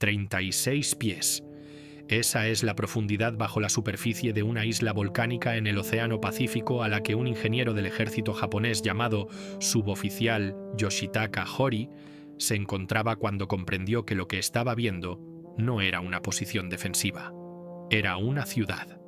36 pies. Esa es la profundidad bajo la superficie de una isla volcánica en el Océano Pacífico a la que un ingeniero del ejército japonés llamado suboficial Yoshitaka Hori se encontraba cuando comprendió que lo que estaba viendo no era una posición defensiva, era una ciudad.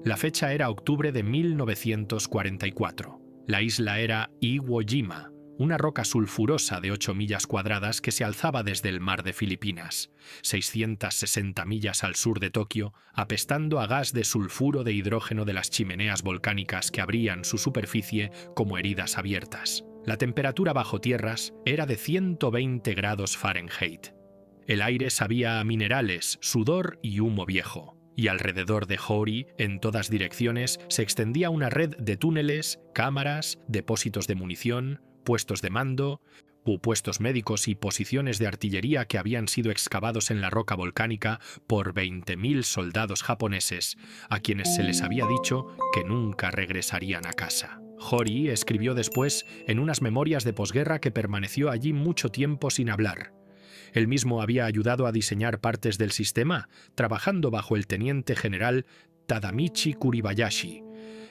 La fecha era octubre de 1944. La isla era Iwo Jima, una roca sulfurosa de 8 millas cuadradas que se alzaba desde el mar de Filipinas, 660 millas al sur de Tokio, apestando a gas de sulfuro de hidrógeno de las chimeneas volcánicas que abrían su superficie como heridas abiertas. La temperatura bajo tierras era de 120 grados Fahrenheit. El aire sabía a minerales, sudor y humo viejo. Y alrededor de Hori, en todas direcciones, se extendía una red de túneles, cámaras, depósitos de munición, puestos de mando, puestos médicos y posiciones de artillería que habían sido excavados en la roca volcánica por 20.000 soldados japoneses, a quienes se les había dicho que nunca regresarían a casa. Hori escribió después en unas memorias de posguerra que permaneció allí mucho tiempo sin hablar. Él mismo había ayudado a diseñar partes del sistema, trabajando bajo el teniente general Tadamichi Kuribayashi,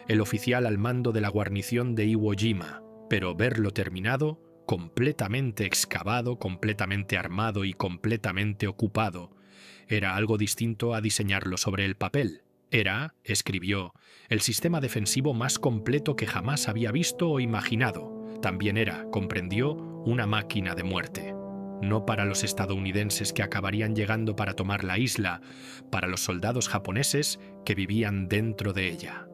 el oficial al mando de la guarnición de Iwo Jima, pero verlo terminado, completamente excavado, completamente armado y completamente ocupado, era algo distinto a diseñarlo sobre el papel. Era, escribió, el sistema defensivo más completo que jamás había visto o imaginado. También era, comprendió, una máquina de muerte. No para los estadounidenses que acabarían llegando para tomar la isla, para los soldados japoneses que vivían dentro de ella.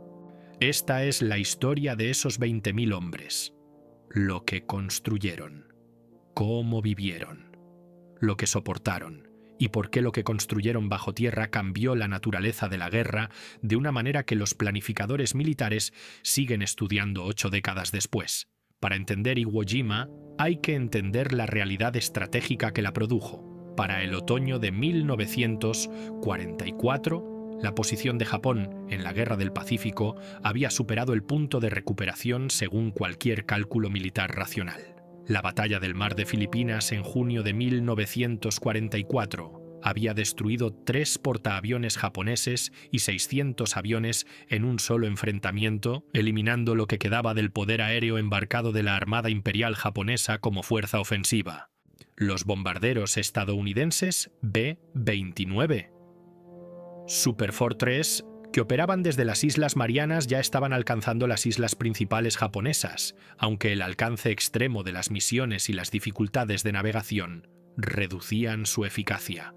Esta es la historia de esos 20.000 hombres. Lo que construyeron, cómo vivieron, lo que soportaron y por qué lo que construyeron bajo tierra cambió la naturaleza de la guerra de una manera que los planificadores militares siguen estudiando 8 décadas después. Para entender Iwo Jima, hay que entender la realidad estratégica que la produjo. Para el otoño de 1944, la posición de Japón en la Guerra del Pacífico había superado el punto de recuperación según cualquier cálculo militar racional. La batalla del mar de Filipinas en junio de 1944 había destruido 3 portaaviones japoneses y 600 aviones en un solo enfrentamiento, eliminando lo que quedaba del poder aéreo embarcado de la Armada Imperial japonesa como fuerza ofensiva. Los bombarderos estadounidenses B-29 Superfortress, que operaban desde las Islas Marianas, ya estaban alcanzando las islas principales japonesas, aunque el alcance extremo de las misiones y las dificultades de navegación reducían su eficacia.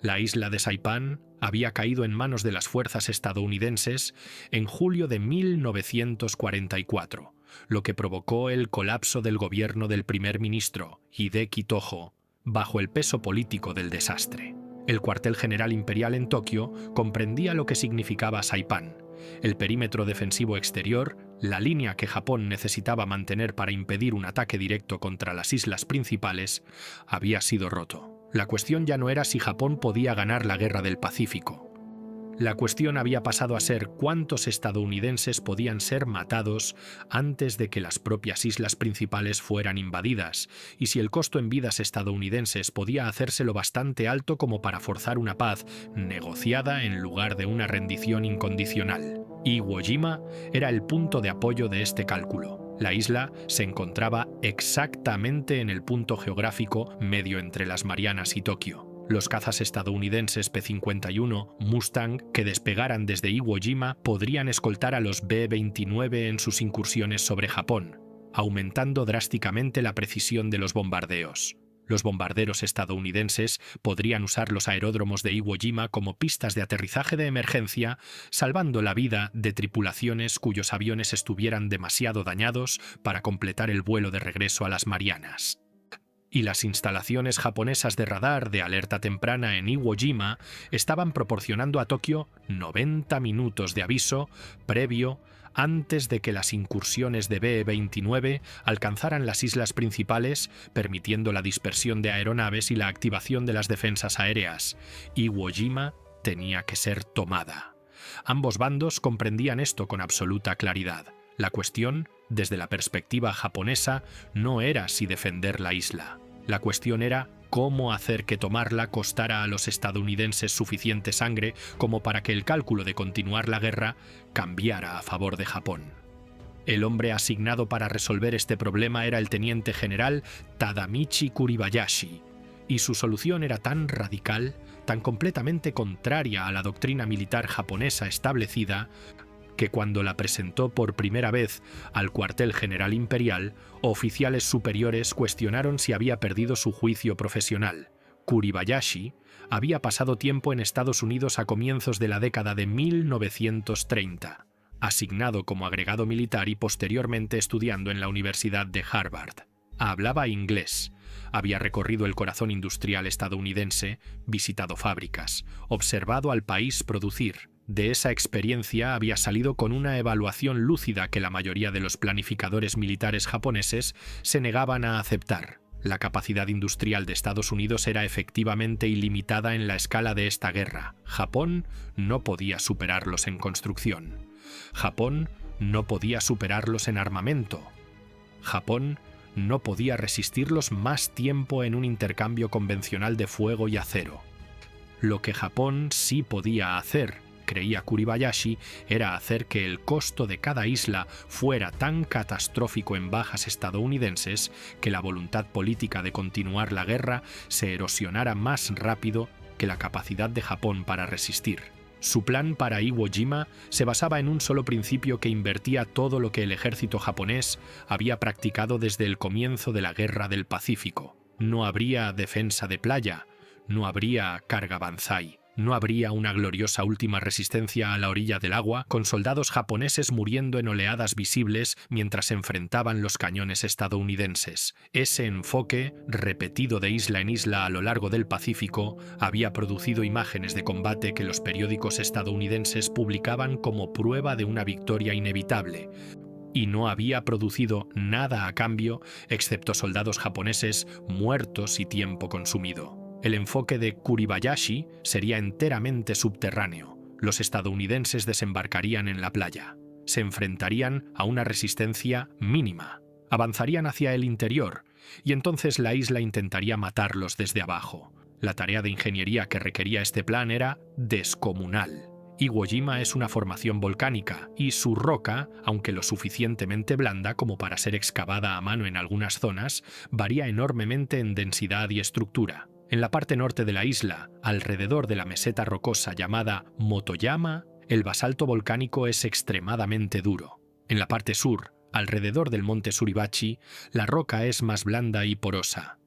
La isla de Saipan había caído en manos de las fuerzas estadounidenses en julio de 1944, lo que provocó el colapso del gobierno del primer ministro, Hideki Tojo, bajo el peso político del desastre. El cuartel general imperial en Tokio comprendía lo que significaba Saipan, el perímetro defensivo exterior, la línea que Japón necesitaba mantener para impedir un ataque directo contra las islas principales, había sido roto. La cuestión ya no era si Japón podía ganar la Guerra del Pacífico. La cuestión había pasado a ser cuántos estadounidenses podían ser matados antes de que las propias islas principales fueran invadidas, y si el costo en vidas estadounidenses podía hacérselo bastante alto como para forzar una paz negociada en lugar de una rendición incondicional. Iwo Jima era el punto de apoyo de este cálculo. La isla se encontraba exactamente en el punto geográfico medio entre las Marianas y Tokio. Los cazas estadounidenses P-51 Mustang que despegaran desde Iwo Jima podrían escoltar a los B-29 en sus incursiones sobre Japón, aumentando drásticamente la precisión de los bombardeos. Los bombarderos estadounidenses podrían usar los aeródromos de Iwo Jima como pistas de aterrizaje de emergencia, salvando la vida de tripulaciones cuyos aviones estuvieran demasiado dañados para completar el vuelo de regreso a las Marianas. Y las instalaciones japonesas de radar de alerta temprana en Iwo Jima estaban proporcionando a Tokio 90 minutos de aviso previo antes de que las incursiones de B-29 alcanzaran las islas principales, permitiendo la dispersión de aeronaves y la activación de las defensas aéreas. Iwo Jima tenía que ser tomada. Ambos bandos comprendían esto con absoluta claridad. La cuestión, desde la perspectiva japonesa, no era si defender la isla. La cuestión era cómo hacer que tomarla costara a los estadounidenses suficiente sangre como para que el cálculo de continuar la guerra cambiara a favor de Japón. El hombre asignado para resolver este problema era el teniente general Tadamichi Kuribayashi, y su solución era tan radical, tan completamente contraria a la doctrina militar japonesa establecida, que cuando la presentó por primera vez al cuartel general imperial, oficiales superiores cuestionaron si había perdido su juicio profesional. Kuribayashi había pasado tiempo en Estados Unidos a comienzos de la década de 1930, asignado como agregado militar y posteriormente estudiando en la Universidad de Harvard. Hablaba inglés, había recorrido el corazón industrial estadounidense, visitado fábricas, observado al país producir. De esa experiencia había salido con una evaluación lúcida que la mayoría de los planificadores militares japoneses se negaban a aceptar. La capacidad industrial de Estados Unidos era efectivamente ilimitada en la escala de esta guerra. Japón no podía superarlos en construcción. Japón no podía superarlos en armamento. Japón no podía resistirlos más tiempo en un intercambio convencional de fuego y acero. Lo que Japón sí podía hacer, creía Kuribayashi, era hacer que el costo de cada isla fuera tan catastrófico en bajas estadounidenses que la voluntad política de continuar la guerra se erosionara más rápido que la capacidad de Japón para resistir. Su plan para Iwo Jima se basaba en un solo principio que invertía todo lo que el ejército japonés había practicado desde el comienzo de la Guerra del Pacífico. No habría defensa de playa, no habría carga banzai, no habría una gloriosa última resistencia a la orilla del agua, con soldados japoneses muriendo en oleadas visibles mientras se enfrentaban los cañones estadounidenses. Ese enfoque, repetido de isla en isla a lo largo del Pacífico, había producido imágenes de combate que los periódicos estadounidenses publicaban como prueba de una victoria inevitable, y no había producido nada a cambio excepto soldados japoneses muertos y tiempo consumido. El enfoque de Kuribayashi sería enteramente subterráneo. Los estadounidenses desembarcarían en la playa. Se enfrentarían a una resistencia mínima. Avanzarían hacia el interior, y entonces la isla intentaría matarlos desde abajo. La tarea de ingeniería que requería este plan era descomunal. Iwo Jima es una formación volcánica, y su roca, aunque lo suficientemente blanda como para ser excavada a mano en algunas zonas, varía enormemente en densidad y estructura. En la parte norte de la isla, alrededor de la meseta rocosa llamada Motoyama, el basalto volcánico es extremadamente duro. En la parte sur, alrededor del monte Suribachi, la roca es más blanda y porosa.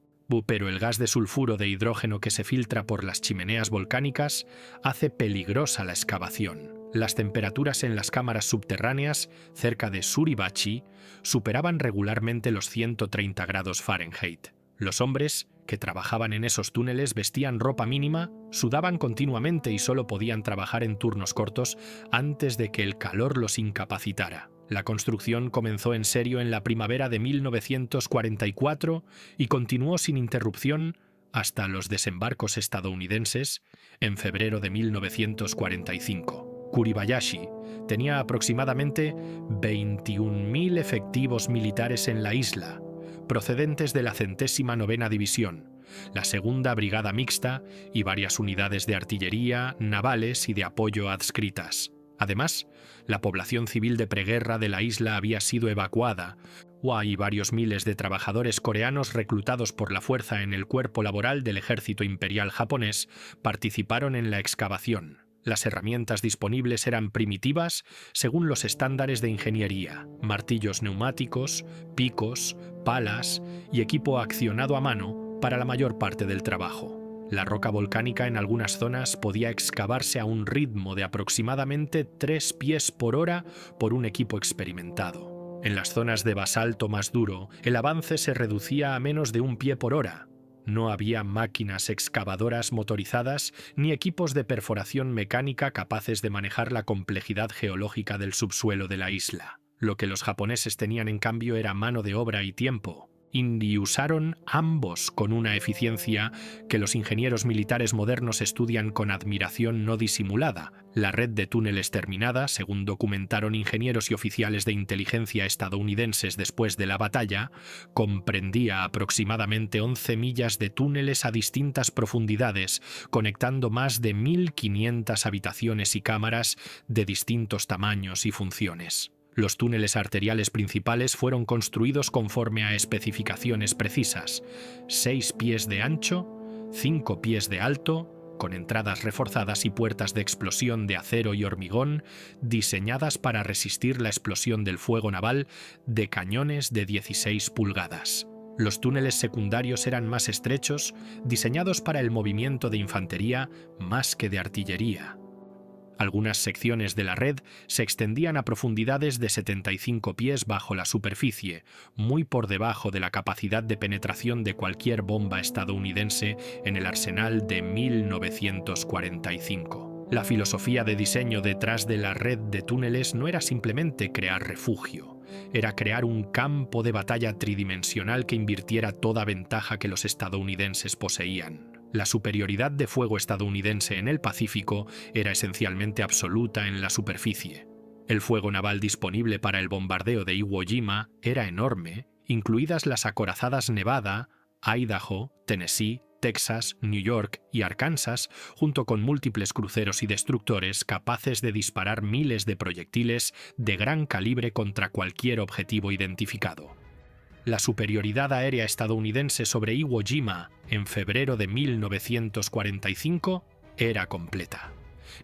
Pero el gas de sulfuro de hidrógeno que se filtra por las chimeneas volcánicas hace peligrosa la excavación. Las temperaturas en las cámaras subterráneas, cerca de Suribachi, superaban regularmente los 130 grados Fahrenheit. Los hombres que trabajaban en esos túneles vestían ropa mínima, sudaban continuamente y solo podían trabajar en turnos cortos antes de que el calor los incapacitara. La construcción comenzó en serio en la primavera de 1944 y continuó sin interrupción hasta los desembarcos estadounidenses en febrero de 1945. Kuribayashi tenía aproximadamente 21.000 efectivos militares en la isla, procedentes de la 109ª División, la 2ª Brigada Mixta y varias unidades de artillería, navales y de apoyo adscritas. Además, la población civil de preguerra de la isla había sido evacuada, y varios miles de trabajadores coreanos reclutados por la fuerza en el cuerpo laboral del ejército imperial japonés participaron en la excavación. Las herramientas disponibles eran primitivas según los estándares de ingeniería: martillos neumáticos, picos, palas y equipo accionado a mano para la mayor parte del trabajo. La roca volcánica en algunas zonas podía excavarse a un ritmo de aproximadamente 3 pies por hora por un equipo experimentado. En las zonas de basalto más duro, el avance se reducía a menos de 1 pie por hora. No había máquinas excavadoras motorizadas ni equipos de perforación mecánica capaces de manejar la complejidad geológica del subsuelo de la isla. Lo que los japoneses tenían en cambio era mano de obra y tiempo. y usaron ambos con una eficiencia que los ingenieros militares modernos estudian con admiración no disimulada. La red de túneles terminada, según documentaron ingenieros y oficiales de inteligencia estadounidenses después de la batalla, comprendía aproximadamente 11 millas de túneles a distintas profundidades, conectando más de 1.500 habitaciones y cámaras de distintos tamaños y funciones. Los túneles arteriales principales fueron construidos conforme a especificaciones precisas: 6 pies de ancho, 5 pies de alto, con entradas reforzadas y puertas de explosión de acero y hormigón, diseñadas para resistir la explosión del fuego naval de cañones de 16 pulgadas. Los túneles secundarios eran más estrechos, diseñados para el movimiento de infantería más que de artillería. Algunas secciones de la red se extendían a profundidades de 75 pies bajo la superficie, muy por debajo de la capacidad de penetración de cualquier bomba estadounidense en el arsenal de 1945. La filosofía de diseño detrás de la red de túneles no era simplemente crear refugio, era crear un campo de batalla tridimensional que invirtiera toda ventaja que los estadounidenses poseían. La superioridad de fuego estadounidense en el Pacífico era esencialmente absoluta en la superficie. El fuego naval disponible para el bombardeo de Iwo Jima era enorme, incluidas las acorazadas Nevada, Idaho, Tennessee, Texas, New York y Arkansas, junto con múltiples cruceros y destructores capaces de disparar miles de proyectiles de gran calibre contra cualquier objetivo identificado. La superioridad aérea estadounidense sobre Iwo Jima en febrero de 1945 era completa.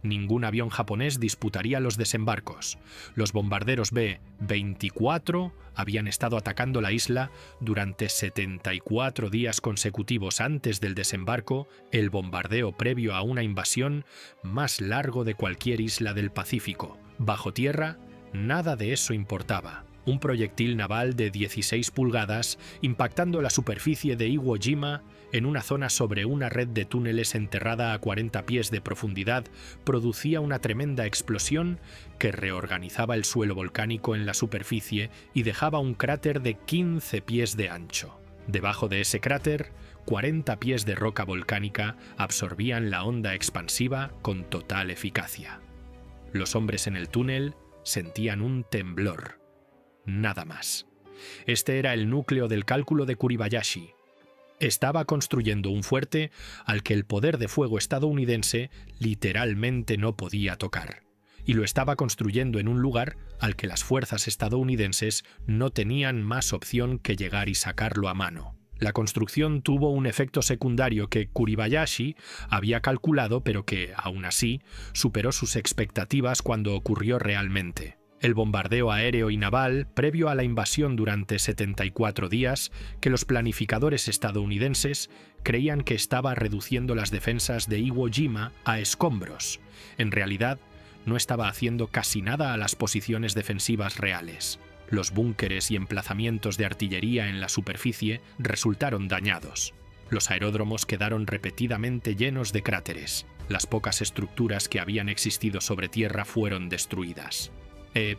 Ningún avión japonés disputaría los desembarcos. Los bombarderos B-24 habían estado atacando la isla durante 74 días consecutivos antes del desembarco, el bombardeo previo a una invasión más largo de cualquier isla del Pacífico. Bajo tierra, nada de eso importaba. Un proyectil naval de 16 pulgadas impactando la superficie de Iwo Jima en una zona sobre una red de túneles enterrada a 40 pies de profundidad producía una tremenda explosión que reorganizaba el suelo volcánico en la superficie y dejaba un cráter de 15 pies de ancho. Debajo de ese cráter, 40 pies de roca volcánica absorbían la onda expansiva con total eficacia. Los hombres en el túnel sentían un temblor. Nada más. Este era el núcleo del cálculo de Kuribayashi. Estaba construyendo un fuerte al que el poder de fuego estadounidense literalmente no podía tocar. Y lo estaba construyendo en un lugar al que las fuerzas estadounidenses no tenían más opción que llegar y sacarlo a mano. La construcción tuvo un efecto secundario que Kuribayashi había calculado, pero que, aún así, superó sus expectativas cuando ocurrió realmente. El bombardeo aéreo y naval previo a la invasión durante 74 días, que los planificadores estadounidenses creían que estaba reduciendo las defensas de Iwo Jima a escombros. En realidad, no estaba haciendo casi nada a las posiciones defensivas reales. Los búnkeres y emplazamientos de artillería en la superficie resultaron dañados. Los aeródromos quedaron repetidamente llenos de cráteres. Las pocas estructuras que habían existido sobre tierra fueron destruidas.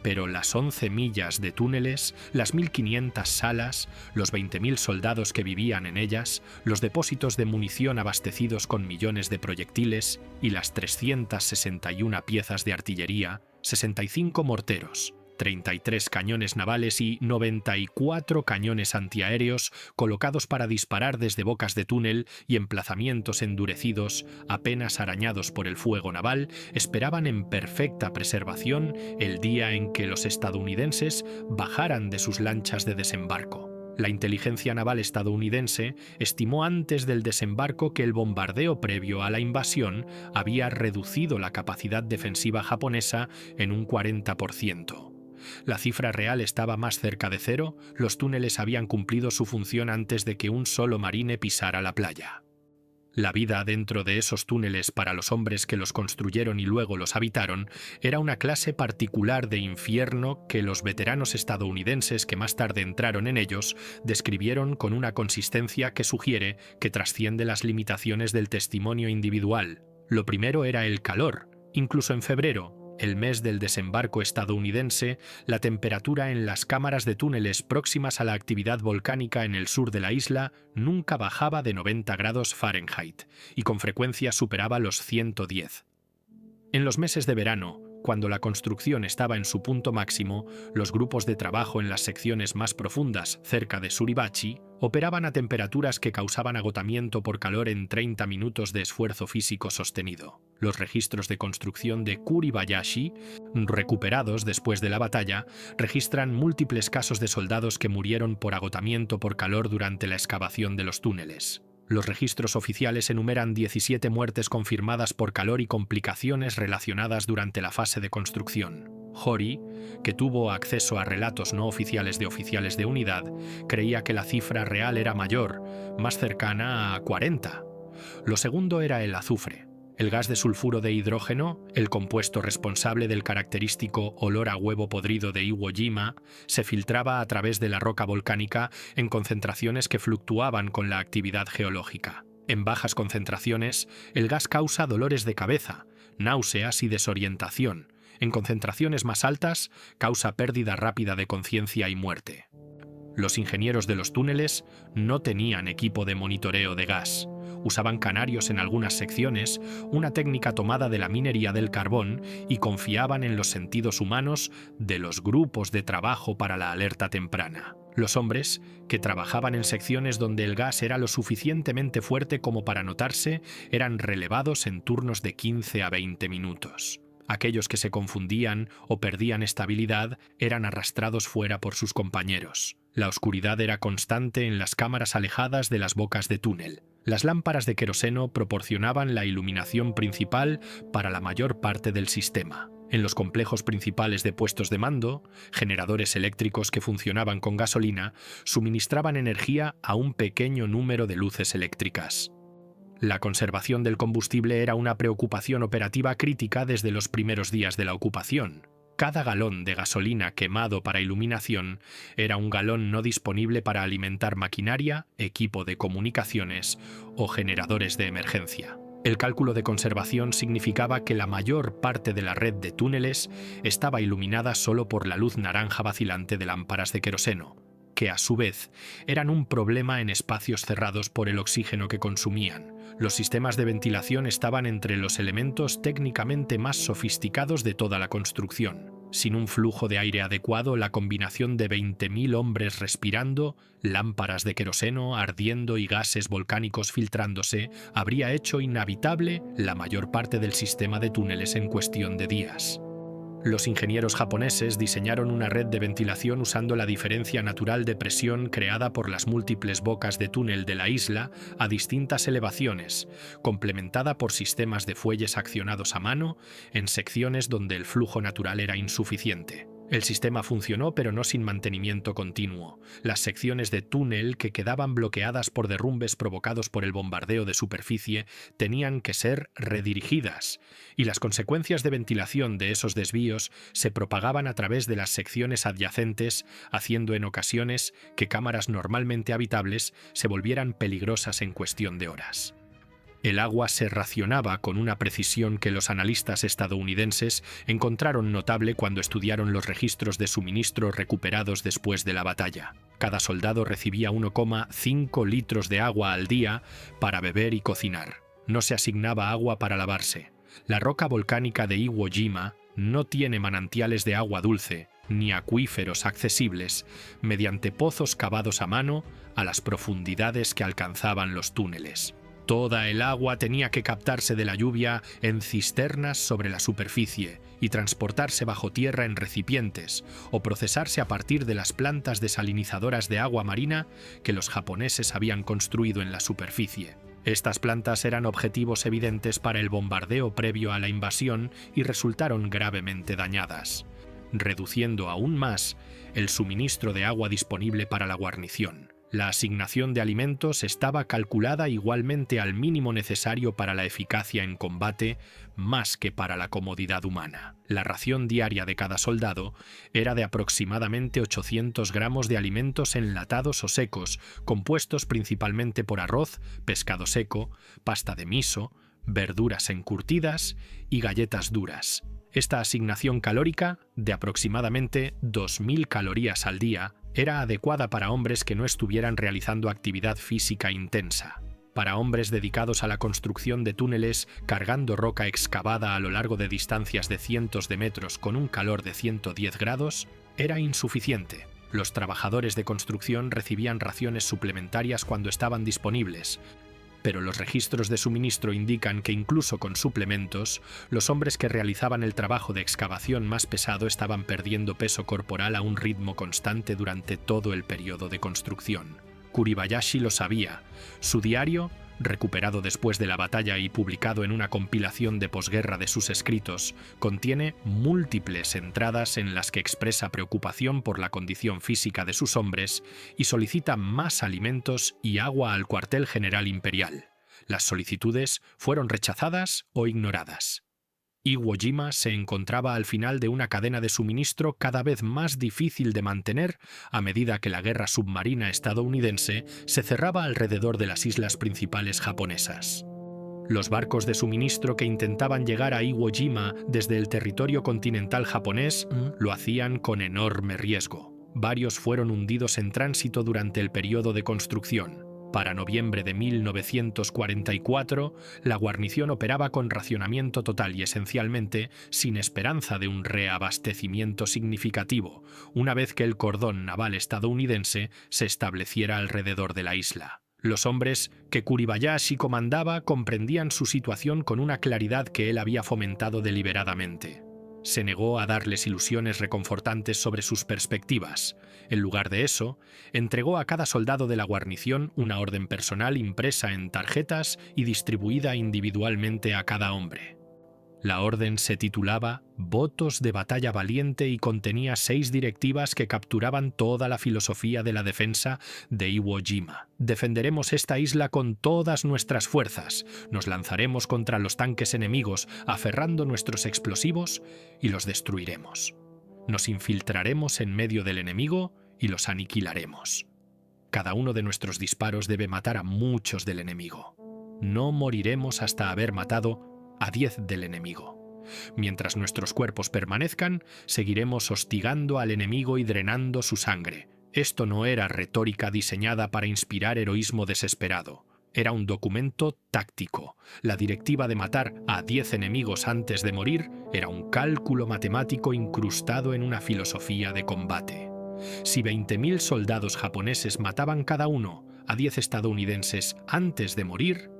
Pero las 11 millas de túneles, las 1.500 salas, los 20.000 soldados que vivían en ellas, los depósitos de munición abastecidos con millones de proyectiles y las 361 piezas de artillería, 65 morteros, 33 cañones navales y 94 cañones antiaéreos colocados para disparar desde bocas de túnel y emplazamientos endurecidos apenas arañados por el fuego naval, esperaban en perfecta preservación el día en que los estadounidenses bajaran de sus lanchas de desembarco. La inteligencia naval estadounidense estimó antes del desembarco que el bombardeo previo a la invasión había reducido la capacidad defensiva japonesa en un 40%. La cifra real estaba más cerca de cero, los túneles habían cumplido su función antes de que un solo marine pisara la playa. La vida dentro de esos túneles para los hombres que los construyeron y luego los habitaron era una clase particular de infierno que los veteranos estadounidenses que más tarde entraron en ellos describieron con una consistencia que sugiere que trasciende las limitaciones del testimonio individual. Lo primero era el calor. Incluso en febrero, el mes del desembarco estadounidense, la temperatura en las cámaras de túneles próximas a la actividad volcánica en el sur de la isla nunca bajaba de 90 grados Fahrenheit y con frecuencia superaba los 110. En los meses de verano, cuando la construcción estaba en su punto máximo, los grupos de trabajo en las secciones más profundas, cerca de Suribachi, operaban a temperaturas que causaban agotamiento por calor en 30 minutos de esfuerzo físico sostenido. Los registros de construcción de Kuribayashi, recuperados después de la batalla, registran múltiples casos de soldados que murieron por agotamiento por calor durante la excavación de los túneles. Los registros oficiales enumeran 17 muertes confirmadas por calor y complicaciones relacionadas durante la fase de construcción. Hori, que tuvo acceso a relatos no oficiales de unidad, creía que la cifra real era mayor, más cercana a 40. Lo segundo era el azufre. El gas de sulfuro de hidrógeno, el compuesto responsable del característico olor a huevo podrido de Iwo Jima, se filtraba a través de la roca volcánica en concentraciones que fluctuaban con la actividad geológica. En bajas concentraciones, el gas causa dolores de cabeza, náuseas y desorientación. En concentraciones más altas, causa pérdida rápida de conciencia y muerte. Los ingenieros de los túneles no tenían equipo de monitoreo de gas. Usaban canarios en algunas secciones, una técnica tomada de la minería del carbón, y confiaban en los sentidos humanos de los grupos de trabajo para la alerta temprana. Los hombres, que trabajaban en secciones donde el gas era lo suficientemente fuerte como para notarse, eran relevados en turnos de 15 a 20 minutos. Aquellos que se confundían o perdían estabilidad eran arrastrados fuera por sus compañeros. La oscuridad era constante en las cámaras alejadas de las bocas de túnel. Las lámparas de queroseno proporcionaban la iluminación principal para la mayor parte del sistema. En los complejos principales de puestos de mando, generadores eléctricos que funcionaban con gasolina suministraban energía a un pequeño número de luces eléctricas. La conservación del combustible era una preocupación operativa crítica desde los primeros días de la ocupación. Cada galón de gasolina quemado para iluminación era un galón no disponible para alimentar maquinaria, equipo de comunicaciones o generadores de emergencia. El cálculo de conservación significaba que la mayor parte de la red de túneles estaba iluminada solo por la luz naranja vacilante de lámparas de queroseno, que a su vez eran un problema en espacios cerrados por el oxígeno que consumían. Los sistemas de ventilación estaban entre los elementos técnicamente más sofisticados de toda la construcción. Sin un flujo de aire adecuado, la combinación de 20.000 hombres respirando, lámparas de queroseno ardiendo y gases volcánicos filtrándose habría hecho inhabitable la mayor parte del sistema de túneles en cuestión de días. Los ingenieros japoneses diseñaron una red de ventilación usando la diferencia natural de presión creada por las múltiples bocas de túnel de la isla a distintas elevaciones, complementada por sistemas de fuelles accionados a mano en secciones donde el flujo natural era insuficiente. El sistema funcionó, pero no sin mantenimiento continuo. Las secciones de túnel que quedaban bloqueadas por derrumbes provocados por el bombardeo de superficie tenían que ser redirigidas, y las consecuencias de ventilación de esos desvíos se propagaban a través de las secciones adyacentes, haciendo en ocasiones que cámaras normalmente habitables se volvieran peligrosas en cuestión de horas. El agua se racionaba con una precisión que los analistas estadounidenses encontraron notable cuando estudiaron los registros de suministro recuperados después de la batalla. Cada soldado recibía 1,5 litros de agua al día para beber y cocinar. No se asignaba agua para lavarse. La roca volcánica de Iwo Jima no tiene manantiales de agua dulce ni acuíferos accesibles mediante pozos cavados a mano a las profundidades que alcanzaban los túneles. Toda el agua tenía que captarse de la lluvia en cisternas sobre la superficie y transportarse bajo tierra en recipientes o procesarse a partir de las plantas desalinizadoras de agua marina que los japoneses habían construido en la superficie. Estas plantas eran objetivos evidentes para el bombardeo previo a la invasión y resultaron gravemente dañadas, reduciendo aún más el suministro de agua disponible para la guarnición. La asignación de alimentos estaba calculada igualmente al mínimo necesario para la eficacia en combate, más que para la comodidad humana. La ración diaria de cada soldado era de aproximadamente 800 gramos de alimentos enlatados o secos, compuestos principalmente por arroz, pescado seco, pasta de miso, verduras encurtidas y galletas duras. Esta asignación calórica, de aproximadamente 2.000 calorías al día, era adecuada para hombres que no estuvieran realizando actividad física intensa. Para hombres dedicados a la construcción de túneles cargando roca excavada a lo largo de distancias de cientos de metros con un calor de 110 grados, era insuficiente. Los trabajadores de construcción recibían raciones suplementarias cuando estaban disponibles, pero los registros de suministro indican que incluso con suplementos, los hombres que realizaban el trabajo de excavación más pesado estaban perdiendo peso corporal a un ritmo constante durante todo el periodo de construcción. Kuribayashi lo sabía. Su diario, recuperado después de la batalla y publicado en una compilación de posguerra de sus escritos, contiene múltiples entradas en las que expresa preocupación por la condición física de sus hombres y solicita más alimentos y agua al cuartel general imperial. Las solicitudes fueron rechazadas o ignoradas. Iwo Jima se encontraba al final de una cadena de suministro cada vez más difícil de mantener a medida que la guerra submarina estadounidense se cerraba alrededor de las islas principales japonesas. Los barcos de suministro que intentaban llegar a Iwo Jima desde el territorio continental japonés lo hacían con enorme riesgo. Varios fueron hundidos en tránsito durante el periodo de construcción. Para noviembre de 1944, la guarnición operaba con racionamiento total y esencialmente sin esperanza de un reabastecimiento significativo, una vez que el cordón naval estadounidense se estableciera alrededor de la isla. Los hombres que Kuribayashi comandaba comprendían su situación con una claridad que él había fomentado deliberadamente. Se negó a darles ilusiones reconfortantes sobre sus perspectivas. En lugar de eso, entregó a cada soldado de la guarnición una orden personal impresa en tarjetas y distribuida individualmente a cada hombre. La orden se titulaba Votos de batalla valiente y contenía 6 directivas que capturaban toda la filosofía de la defensa de Iwo Jima. Defenderemos esta isla con todas nuestras fuerzas. Nos lanzaremos contra los tanques enemigos, aferrando nuestros explosivos y los destruiremos. Nos infiltraremos en medio del enemigo y los aniquilaremos. Cada uno de nuestros disparos debe matar a muchos del enemigo. No moriremos hasta haber matado a 10 del enemigo. Mientras nuestros cuerpos permanezcan, seguiremos hostigando al enemigo y drenando su sangre. Esto no era retórica diseñada para inspirar heroísmo desesperado. Era un documento táctico. La directiva de matar a 10 enemigos antes de morir era un cálculo matemático incrustado en una filosofía de combate. Si 20.000 soldados japoneses mataban cada uno a 10 estadounidenses antes de morir,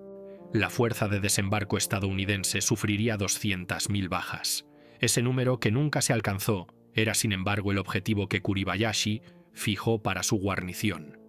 la fuerza de desembarco estadounidense sufriría 200.000 bajas. Ese número, que nunca se alcanzó, era sin embargo el objetivo que Kuribayashi fijó para su guarnición.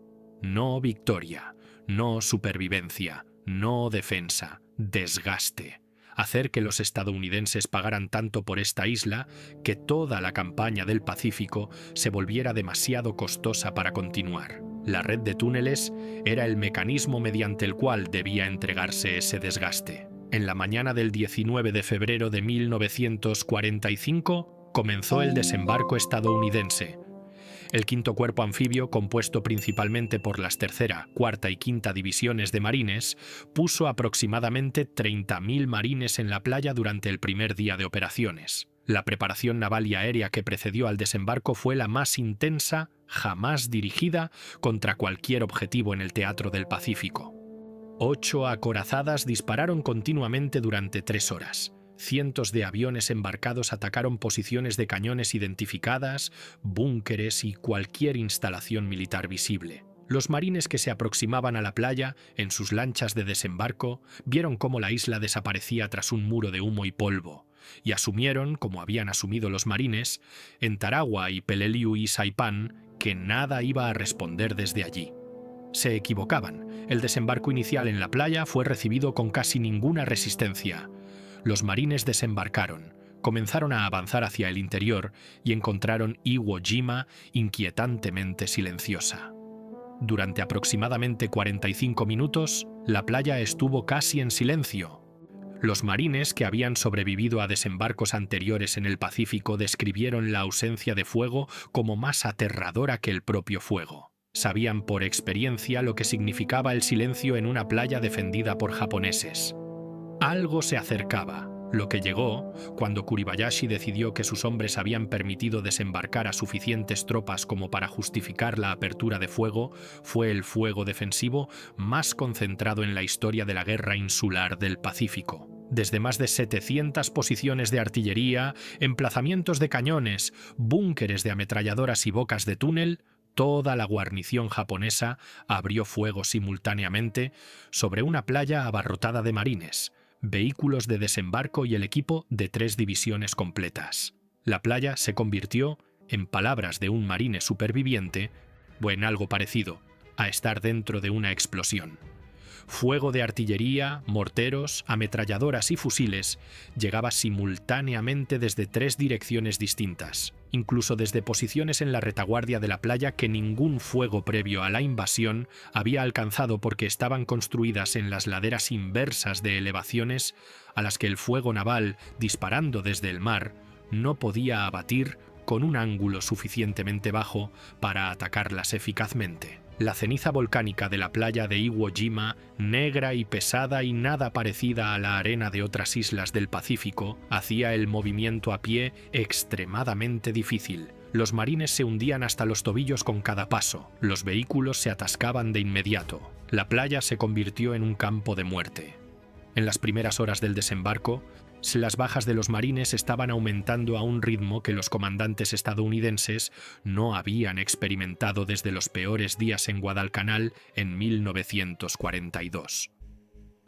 No victoria, no supervivencia, no defensa, desgaste. Hacer que los estadounidenses pagaran tanto por esta isla que toda la campaña del Pacífico se volviera demasiado costosa para continuar. La red de túneles era el mecanismo mediante el cual debía entregarse ese desgaste. En la mañana del 19 de febrero de 1945 comenzó el desembarco estadounidense. El quinto cuerpo anfibio, compuesto principalmente por las tercera, cuarta y quinta divisiones de marines, puso aproximadamente 30.000 marines en la playa durante el primer día de operaciones. La preparación naval y aérea que precedió al desembarco fue la más intensa jamás dirigida contra cualquier objetivo en el teatro del Pacífico. 8 acorazadas dispararon continuamente durante 3 horas. Cientos de aviones embarcados atacaron posiciones de cañones identificadas, búnkeres y cualquier instalación militar visible. Los marines que se aproximaban a la playa en sus lanchas de desembarco vieron cómo la isla desaparecía tras un muro de humo y polvo, y asumieron, como habían asumido los marines, en Tarawa y Peleliu y Saipan, que nada iba a responder desde allí. Se equivocaban. El desembarco inicial en la playa fue recibido con casi ninguna resistencia. Los marines desembarcaron, comenzaron a avanzar hacia el interior y encontraron Iwo Jima inquietantemente silenciosa. Durante aproximadamente 45 minutos, la playa estuvo casi en silencio. Los marines que habían sobrevivido a desembarcos anteriores en el Pacífico describieron la ausencia de fuego como más aterradora que el propio fuego. Sabían por experiencia lo que significaba el silencio en una playa defendida por japoneses. Algo se acercaba. Lo que llegó, cuando Kuribayashi decidió que sus hombres habían permitido desembarcar a suficientes tropas como para justificar la apertura de fuego, fue el fuego defensivo más concentrado en la historia de la guerra insular del Pacífico. Desde más de 700 posiciones de artillería, emplazamientos de cañones, búnkeres de ametralladoras y bocas de túnel, toda la guarnición japonesa abrió fuego simultáneamente sobre una playa abarrotada de marines, vehículos de desembarco y el equipo de 3 divisiones completas. La playa se convirtió, en palabras de un marine superviviente, o en algo parecido, a estar dentro de una explosión. Fuego de artillería, morteros, ametralladoras y fusiles llegaba simultáneamente desde 3 direcciones distintas, incluso desde posiciones en la retaguardia de la playa que ningún fuego previo a la invasión había alcanzado porque estaban construidas en las laderas inversas de elevaciones a las que el fuego naval, disparando desde el mar, no podía abatir con un ángulo suficientemente bajo para atacarlas eficazmente. La ceniza volcánica de la playa de Iwo Jima, negra y pesada y nada parecida a la arena de otras islas del Pacífico, hacía el movimiento a pie extremadamente difícil. Los marines se hundían hasta los tobillos con cada paso, los vehículos se atascaban de inmediato. La playa se convirtió en un campo de muerte. En las primeras horas del desembarco, las bajas de los marines estaban aumentando a un ritmo que los comandantes estadounidenses no habían experimentado desde los peores días en Guadalcanal en 1942.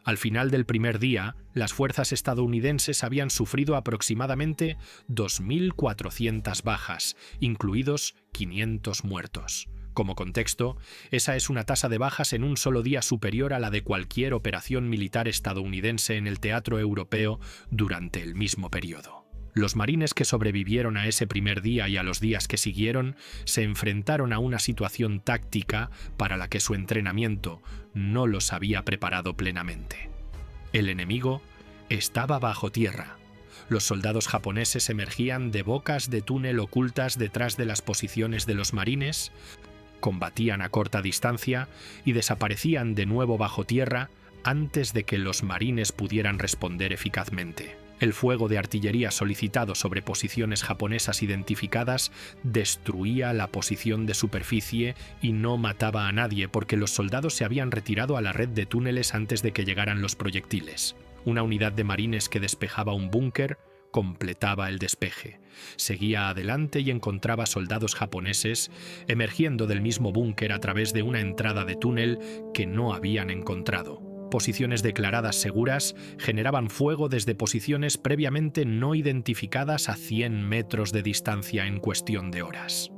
Al final del primer día, las fuerzas estadounidenses habían sufrido aproximadamente 2.400 bajas, incluidos 500 muertos. Como contexto, esa es una tasa de bajas en un solo día superior a la de cualquier operación militar estadounidense en el teatro europeo durante el mismo periodo. Los marines que sobrevivieron a ese primer día y a los días que siguieron se enfrentaron a una situación táctica para la que su entrenamiento no los había preparado plenamente. El enemigo estaba bajo tierra. Los soldados japoneses emergían de bocas de túnel ocultas detrás de las posiciones de los marines, combatían a corta distancia y desaparecían de nuevo bajo tierra antes de que los marines pudieran responder eficazmente. El fuego de artillería solicitado sobre posiciones japonesas identificadas destruía la posición de superficie y no mataba a nadie porque los soldados se habían retirado a la red de túneles antes de que llegaran los proyectiles. Una unidad de marines que despejaba un búnker completaba el despeje. Seguía adelante y encontraba soldados japoneses emergiendo del mismo búnker a través de una entrada de túnel que no habían encontrado. Posiciones declaradas seguras generaban fuego desde posiciones previamente no identificadas a 100 metros de distancia en cuestión de horas.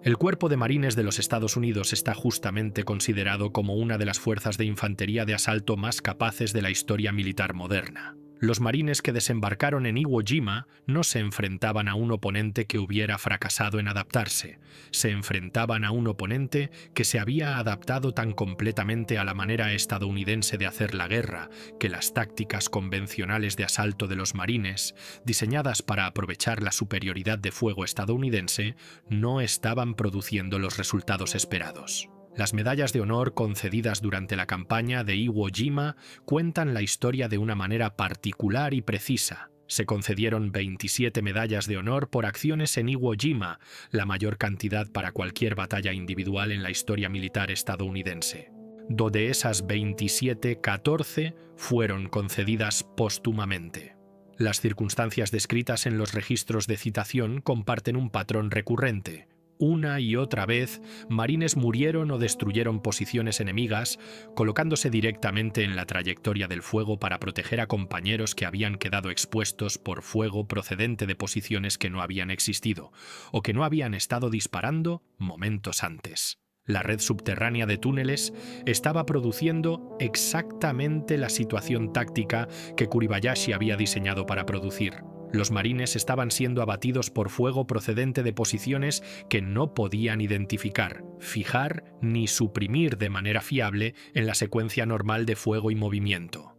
El Cuerpo de Marines de los Estados Unidos está justamente considerado como una de las fuerzas de infantería de asalto más capaces de la historia militar moderna. Los marines que desembarcaron en Iwo Jima no se enfrentaban a un oponente que hubiera fracasado en adaptarse, se enfrentaban a un oponente que se había adaptado tan completamente a la manera estadounidense de hacer la guerra que las tácticas convencionales de asalto de los marines, diseñadas para aprovechar la superioridad de fuego estadounidense, no estaban produciendo los resultados esperados. Las medallas de honor concedidas durante la campaña de Iwo Jima cuentan la historia de una manera particular y precisa. Se concedieron 27 medallas de honor por acciones en Iwo Jima, la mayor cantidad para cualquier batalla individual en la historia militar estadounidense. De esas 27, 14 fueron concedidas póstumamente. Las circunstancias descritas en los registros de citación comparten un patrón recurrente. Una y otra vez, marines murieron o destruyeron posiciones enemigas, colocándose directamente en la trayectoria del fuego para proteger a compañeros que habían quedado expuestos por fuego procedente de posiciones que no habían existido, o que no habían estado disparando momentos antes. La red subterránea de túneles estaba produciendo exactamente la situación táctica que Kuribayashi había diseñado para producir. Los marines estaban siendo abatidos por fuego procedente de posiciones que no podían identificar, fijar ni suprimir de manera fiable en la secuencia normal de fuego y movimiento.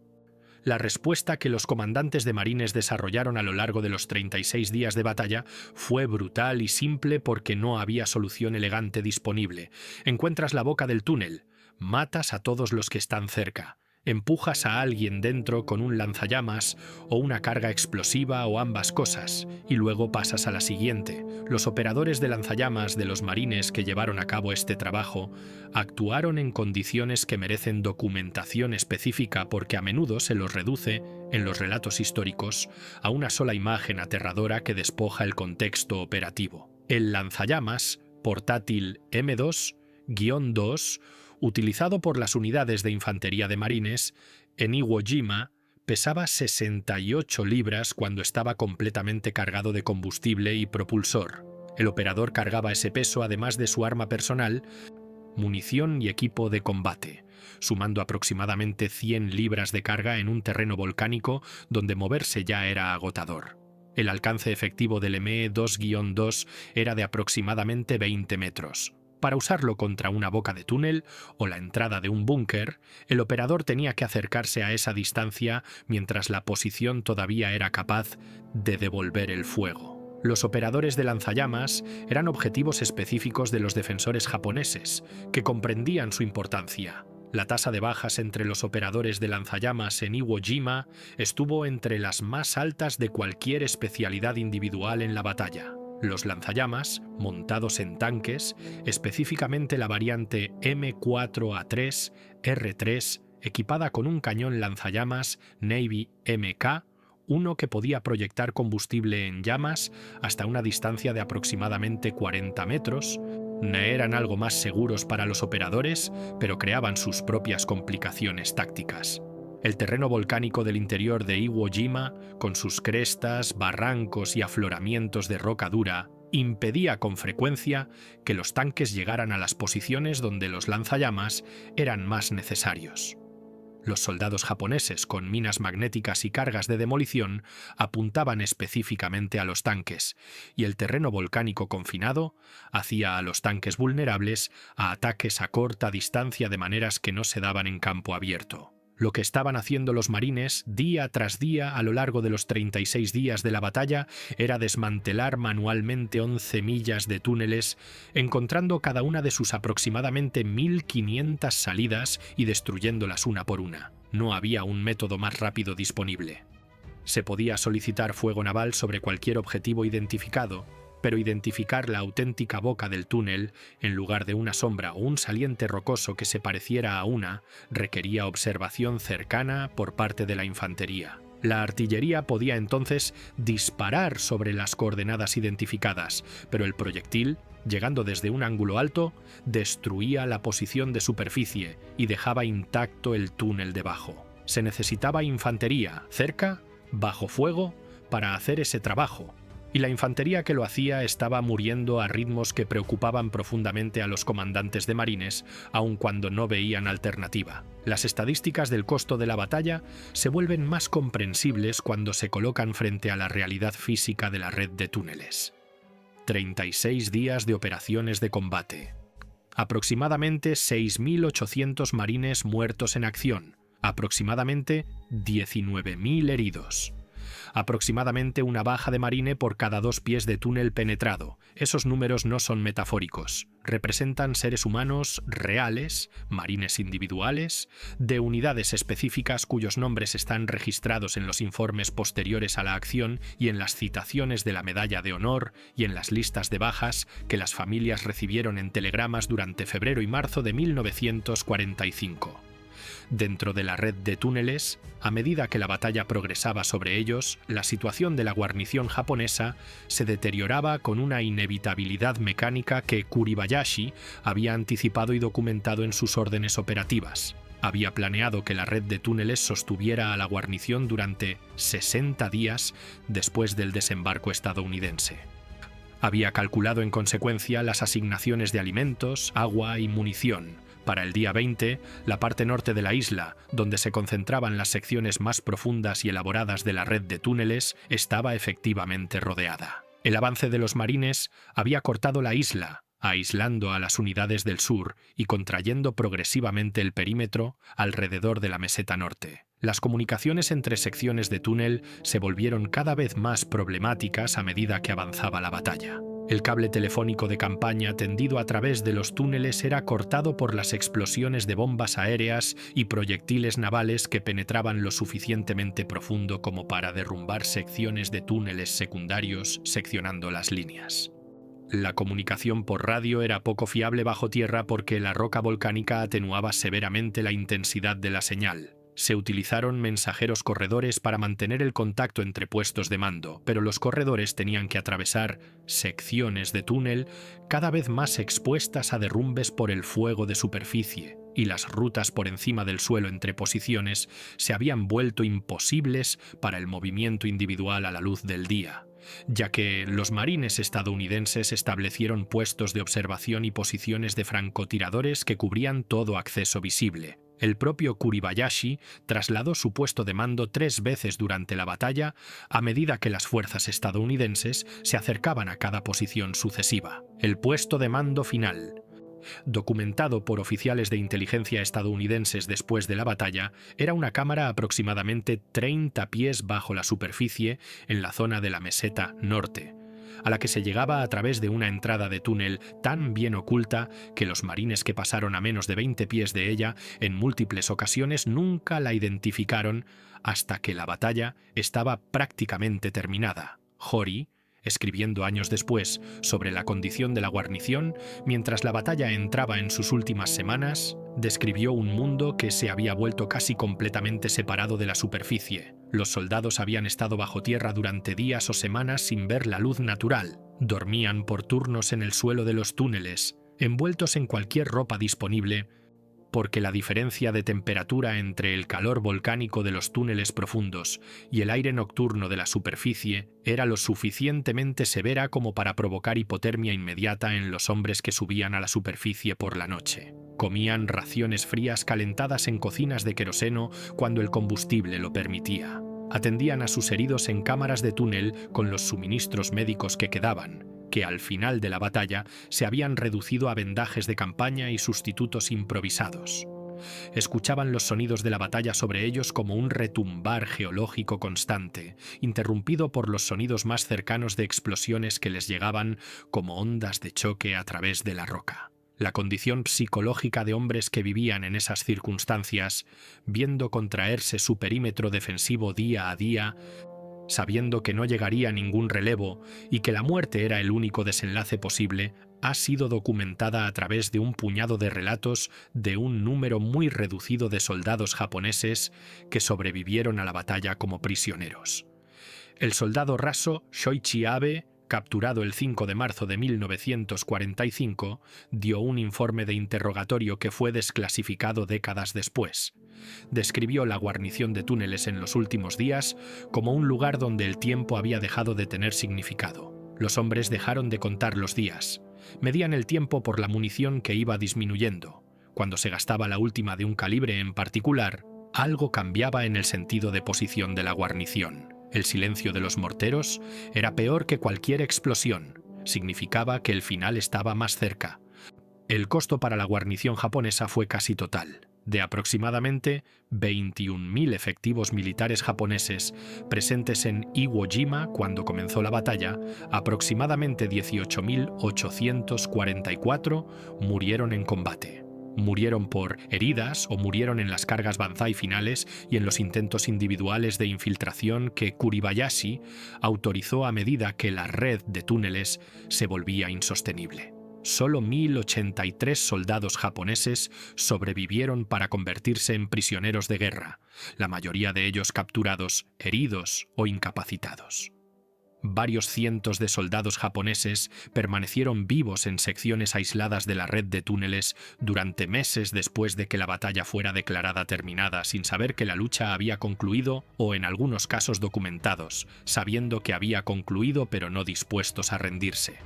La respuesta que los comandantes de marines desarrollaron a lo largo de los 36 días de batalla fue brutal y simple porque no había solución elegante disponible. Encuentras la boca del túnel, matas a todos los que están cerca. Empujas a alguien dentro con un lanzallamas o una carga explosiva o ambas cosas, y luego pasas a la siguiente. Los operadores de lanzallamas de los marines que llevaron a cabo este trabajo actuaron en condiciones que merecen documentación específica porque a menudo se los reduce, en los relatos históricos, a una sola imagen aterradora que despoja el contexto operativo. El lanzallamas portátil M2-2, utilizado por las unidades de infantería de marines, en Iwo Jima, pesaba 68 libras cuando estaba completamente cargado de combustible y propulsor. El operador cargaba ese peso además de su arma personal, munición y equipo de combate, sumando aproximadamente 100 libras de carga en un terreno volcánico donde moverse ya era agotador. El alcance efectivo del ME-2-2 era de aproximadamente 20 metros. Para usarlo contra una boca de túnel o la entrada de un búnker, el operador tenía que acercarse a esa distancia mientras la posición todavía era capaz de devolver el fuego. Los operadores de lanzallamas eran objetivos específicos de los defensores japoneses, que comprendían su importancia. La tasa de bajas entre los operadores de lanzallamas en Iwo Jima estuvo entre las más altas de cualquier especialidad individual en la batalla. Los lanzallamas, montados en tanques, específicamente la variante M4A3 R3, equipada con un cañón lanzallamas Navy MK, uno que podía proyectar combustible en llamas hasta una distancia de aproximadamente 40 metros, eran algo más seguros para los operadores, pero creaban sus propias complicaciones tácticas. El terreno volcánico del interior de Iwo Jima, con sus crestas, barrancos y afloramientos de roca dura, impedía con frecuencia que los tanques llegaran a las posiciones donde los lanzallamas eran más necesarios. Los soldados japoneses con minas magnéticas y cargas de demolición apuntaban específicamente a los tanques, y el terreno volcánico confinado hacía a los tanques vulnerables a ataques a corta distancia de maneras que no se daban en campo abierto. Lo que estaban haciendo los marines día tras día a lo largo de los 36 días de la batalla era desmantelar manualmente 11 millas de túneles, encontrando cada una de sus aproximadamente 1.500 salidas y destruyéndolas una por una. No había un método más rápido disponible. Se podía solicitar fuego naval sobre cualquier objetivo identificado, pero identificar la auténtica boca del túnel, en lugar de una sombra o un saliente rocoso que se pareciera a una, requería observación cercana por parte de la infantería. La artillería podía entonces disparar sobre las coordenadas identificadas, pero el proyectil, llegando desde un ángulo alto, destruía la posición de superficie y dejaba intacto el túnel debajo. Se necesitaba infantería, cerca, bajo fuego, para hacer ese trabajo, y la infantería que lo hacía estaba muriendo a ritmos que preocupaban profundamente a los comandantes de marines, aun cuando no veían alternativa. Las estadísticas del costo de la batalla se vuelven más comprensibles cuando se colocan frente a la realidad física de la red de túneles. 36 días de operaciones de combate. Aproximadamente 6.800 marines muertos en acción. Aproximadamente 19.000 heridos. Aproximadamente una baja de marine por cada 2 pies de túnel penetrado. Esos números no son metafóricos. Representan seres humanos reales, marines individuales, de unidades específicas cuyos nombres están registrados en los informes posteriores a la acción y en las citaciones de la medalla de honor y en las listas de bajas que las familias recibieron en telegramas durante febrero y marzo de 1945. Dentro de la red de túneles, a medida que la batalla progresaba sobre ellos, la situación de la guarnición japonesa se deterioraba con una inevitabilidad mecánica que Kuribayashi había anticipado y documentado en sus órdenes operativas. Había planeado que la red de túneles sostuviera a la guarnición durante 60 días después del desembarco estadounidense. Había calculado en consecuencia las asignaciones de alimentos, agua y munición. Para el día 20, la parte norte de la isla, donde se concentraban las secciones más profundas y elaboradas de la red de túneles, estaba efectivamente rodeada. El avance de los marines había cortado la isla, aislando a las unidades del sur y contrayendo progresivamente el perímetro alrededor de la meseta norte. Las comunicaciones entre secciones de túnel se volvieron cada vez más problemáticas a medida que avanzaba la batalla. El cable telefónico de campaña tendido a través de los túneles era cortado por las explosiones de bombas aéreas y proyectiles navales que penetraban lo suficientemente profundo como para derrumbar secciones de túneles secundarios, seccionando las líneas. La comunicación por radio era poco fiable bajo tierra porque la roca volcánica atenuaba severamente la intensidad de la señal. Se utilizaron mensajeros corredores para mantener el contacto entre puestos de mando, pero los corredores tenían que atravesar secciones de túnel cada vez más expuestas a derrumbes por el fuego de superficie, y las rutas por encima del suelo entre posiciones se habían vuelto imposibles para el movimiento individual a la luz del día, ya que los marines estadounidenses establecieron puestos de observación y posiciones de francotiradores que cubrían todo acceso visible. El propio Kuribayashi trasladó su puesto de mando 3 veces durante la batalla a medida que las fuerzas estadounidenses se acercaban a cada posición sucesiva. El puesto de mando final, documentado por oficiales de inteligencia estadounidenses después de la batalla, era una cámara aproximadamente 30 pies bajo la superficie en la zona de la meseta norte, a la que se llegaba a través de una entrada de túnel tan bien oculta que los marines que pasaron a menos de 20 pies de ella en múltiples ocasiones nunca la identificaron hasta que la batalla estaba prácticamente terminada. Hori, escribiendo años después sobre la condición de la guarnición mientras la batalla entraba en sus últimas semanas, describió un mundo que se había vuelto casi completamente separado de la superficie. Los soldados habían estado bajo tierra durante días o semanas sin ver la luz natural. Dormían por turnos en el suelo de los túneles, envueltos en cualquier ropa disponible, porque la diferencia de temperatura entre el calor volcánico de los túneles profundos y el aire nocturno de la superficie era lo suficientemente severa como para provocar hipotermia inmediata en los hombres que subían a la superficie por la noche. Comían raciones frías calentadas en cocinas de queroseno cuando el combustible lo permitía. Atendían a sus heridos en cámaras de túnel con los suministros médicos que quedaban, que al final de la batalla se habían reducido a vendajes de campaña y sustitutos improvisados. Escuchaban los sonidos de la batalla sobre ellos como un retumbar geológico constante, interrumpido por los sonidos más cercanos de explosiones que les llegaban como ondas de choque a través de la roca. La condición psicológica de hombres que vivían en esas circunstancias, viendo contraerse su perímetro defensivo día a día, sabiendo que no llegaría ningún relevo y que la muerte era el único desenlace posible, ha sido documentada a través de un puñado de relatos de un número muy reducido de soldados japoneses que sobrevivieron a la batalla como prisioneros. El soldado raso Shoichi Abe, capturado el 5 de marzo de 1945, dio un informe de interrogatorio que fue desclasificado décadas después. Describió la guarnición de túneles en los últimos días como un lugar donde el tiempo había dejado de tener significado. Los hombres dejaron de contar los días. Medían el tiempo por la munición que iba disminuyendo. Cuando se gastaba la última de un calibre en particular, algo cambiaba en el sentido de posición de la guarnición. El silencio de los morteros era peor que cualquier explosión. Significaba que el final estaba más cerca. El costo para la guarnición japonesa fue casi total. De aproximadamente 21.000 efectivos militares japoneses presentes en Iwo Jima cuando comenzó la batalla, aproximadamente 18.844 murieron en combate. Murieron por heridas o murieron en las cargas Banzai finales y en los intentos individuales de infiltración que Kuribayashi autorizó a medida que la red de túneles se volvía insostenible. Solo 1.083 soldados japoneses sobrevivieron para convertirse en prisioneros de guerra, la mayoría de ellos capturados, heridos o incapacitados. Varios cientos de soldados japoneses permanecieron vivos en secciones aisladas de la red de túneles durante meses después de que la batalla fuera declarada terminada, sin saber que la lucha había concluido o, en algunos casos documentados, sabiendo que había concluido pero no dispuestos a rendirse.